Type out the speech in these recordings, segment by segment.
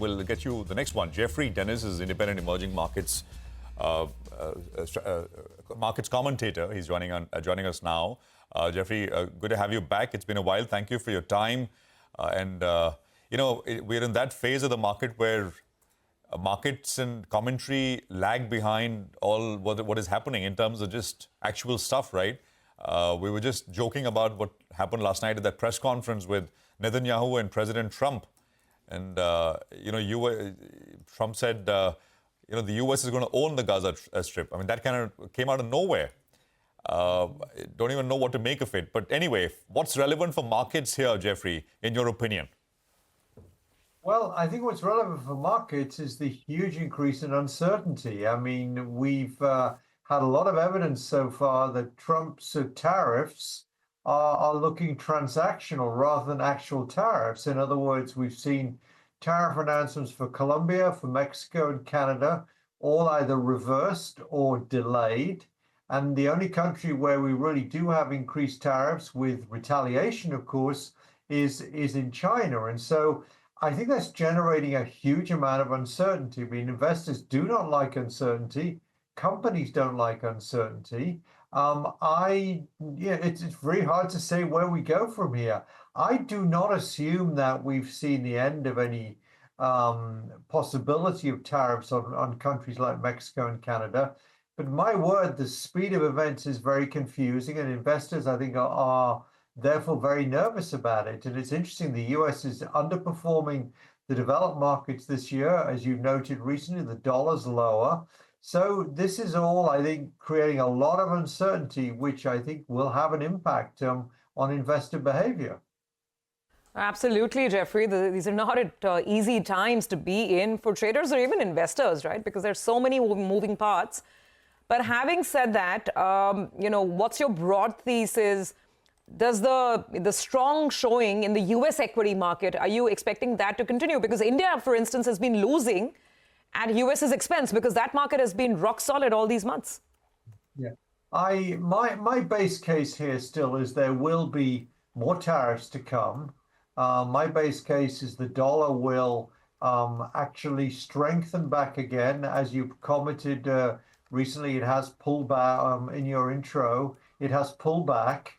we'll get you the next one. Geoffrey Dennis is independent emerging markets markets commentator. He's joining us now. Geoffrey, good to have you back. It's been a while. Thank you for your time. We're in that phase of the market where markets and commentary lag behind all what is happening in terms of just actual stuff, right? We were just joking about what happened last night at that press conference with Netanyahu and President Trump. And, Trump said, the U.S. is going to own the Gaza Strip. I mean, that kind of came out of nowhere. Don't even know what to make of it. But anyway, what's relevant for markets here, Geoffrey, in your opinion? Well, I think what's relevant for markets is the huge increase in uncertainty. I mean, we've had a lot of evidence so far that Trump's tariffs are looking transactional rather than actual tariffs. In other words, we've seen tariff announcements for Colombia, for Mexico and Canada, all either reversed or delayed. And the only country where we really do have increased tariffs with retaliation, of course, is in China. And so I think that's generating a huge amount of uncertainty. I mean, investors do not like uncertainty. Companies don't like uncertainty. It's very hard to say where we go from here. I do not assume that we've seen the end of any possibility of tariffs on countries like Mexico and Canada. But my word, the speed of events is very confusing, and investors, I think, are therefore very nervous about it. And it's interesting, the US is underperforming the developed markets this year. As you've noted recently, the dollar's lower. So this is all, I think, creating a lot of uncertainty, which I think will have an impact on investor behavior. Absolutely, Geoffrey. These are not easy times to be in for traders or even investors, right? Because there's so many moving parts. But having said that, what's your broad thesis? Does the strong showing in the US equity market, are you expecting that to continue? Because India, for instance, has been losing at US's expense because that market has been rock solid all these months. Yeah, my base case here still is there will be more tariffs to come. My base case is the dollar will actually strengthen back again. As you commented recently, it has pulled back in your intro. It has pulled back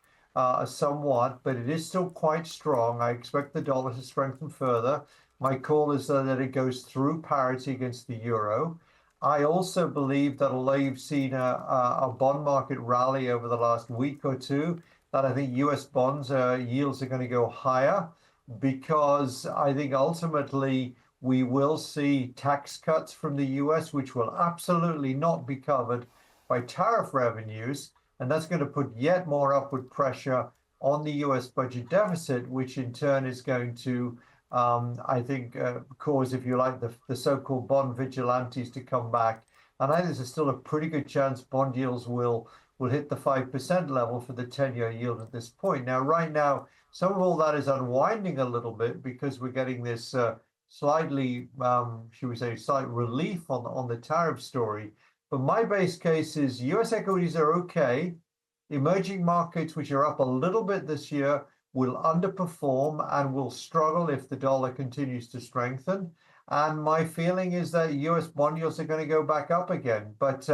somewhat, but it is still quite strong. I expect the dollar to strengthen further. My call is that it goes through parity against the euro. I also believe that although you've seen a bond market rally over the last week or two, that I think US bonds yields are going to go higher because I think ultimately we will see tax cuts from the US, which will absolutely not be covered by tariff revenues. And that's going to put yet more upward pressure on the US budget deficit, which in turn is going to cause, if you like, the so-called bond vigilantes to come back. And I think there's still a pretty good chance bond yields will hit the 5% level for the 10-year yield at this point. Now, right now, some of all that is unwinding a little bit because we're getting this slightly, slight relief on the tariff story. But my base case is US equities are okay. Emerging markets, which are up a little bit this year, will underperform and will struggle if the dollar continues to strengthen. And my feeling is that US bond yields are going to go back up again. But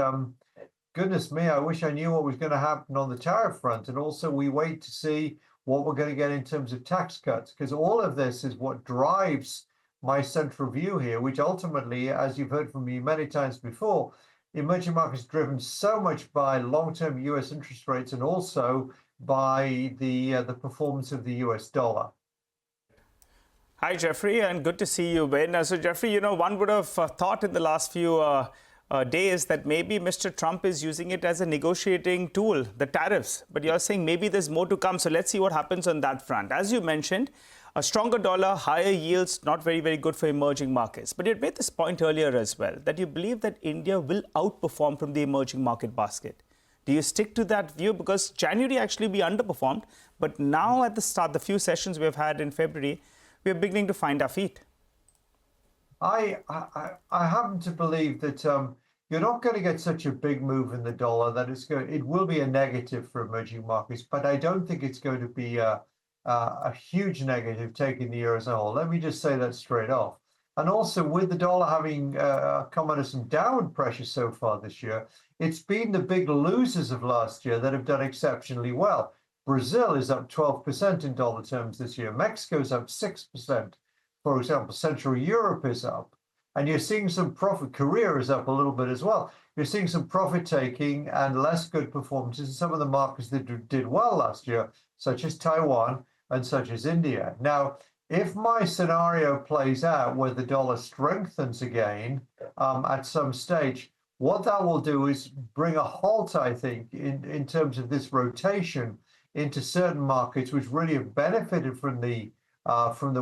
goodness me, I wish I knew what was going to happen on the tariff front. And also we wait to see what we're going to get in terms of tax cuts, because all of this is what drives my central view here, which ultimately, as you've heard from me many times before, emerging markets driven so much by long-term US interest rates and also by the performance of the US dollar. Hi, Geoffrey, and good to see you again. So, Geoffrey, one would have thought in the last few days that maybe Mr. Trump is using it as a negotiating tool, the tariffs. But you're saying maybe there's more to come. So let's see what happens on that front. As you mentioned, a stronger dollar, higher yields, not very, very good for emerging markets. But you had made this point earlier as well, that you believe that India will outperform from the emerging market basket. Do you stick to that view? Because January actually we underperformed, but now at the start, the few sessions we've had in February, we're beginning to find our feet. I happen to believe that you're not going to get such a big move in the dollar that it will be a negative for emerging markets, but I don't think it's going to be a huge negative taking the year as a whole. Let me just say that straight off. And also with the dollar having come under some downward pressure so far this year, it's been the big losers of last year that have done exceptionally well. Brazil is up 12% in dollar terms this year. Mexico's up 6%. For example, Central Europe is up. And you're seeing some profit. Korea is up a little bit as well. You're seeing some profit taking and less good performances in some of the markets that did well last year, such as Taiwan and such as India. Now, if my scenario plays out where the dollar strengthens again at some stage, what that will do is bring a halt, I think, in terms of this rotation into certain markets which really have benefited from the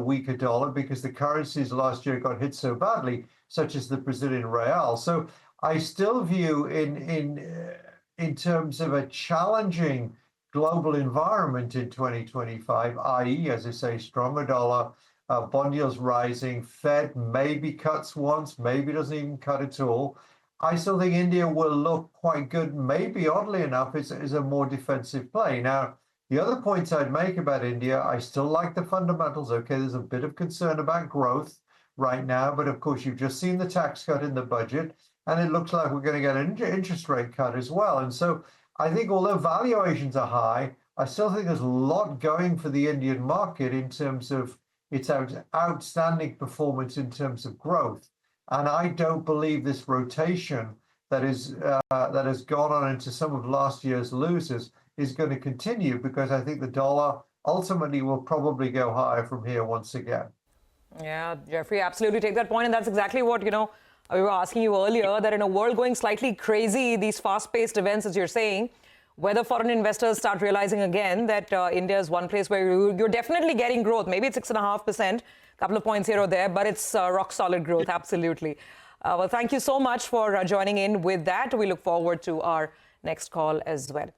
weaker dollar because the currencies last year got hit so badly, such as the Brazilian real. So I still view in terms of a challenging global environment in 2025, i.e., as I say, stronger dollar, bond yields rising, Fed maybe cuts once, maybe doesn't even cut at all. I still think India will look quite good, maybe oddly enough, is a more defensive play. Now, the other points I'd make about India, I still like the fundamentals. Okay, there's a bit of concern about growth right now, but of course, you've just seen the tax cut in the budget, and it looks like we're going to get an interest rate cut as well. And so I think although valuations are high, I still think there's a lot going for the Indian market in terms of its outstanding performance in terms of growth. And I don't believe this rotation that has gone on into some of last year's losers is going to continue because I think the dollar ultimately will probably go higher from here once again. Yeah, Geoffrey, absolutely take that point. And that's exactly what, we were asking you earlier, that in a world going slightly crazy, these fast-paced events, as you're saying, whether foreign investors start realizing again that India is one place where you're definitely getting growth. Maybe it's 6.5%, a couple of points here or there, but it's rock-solid growth, absolutely. Well, thank you so much for joining in with that. We look forward to our next call as well.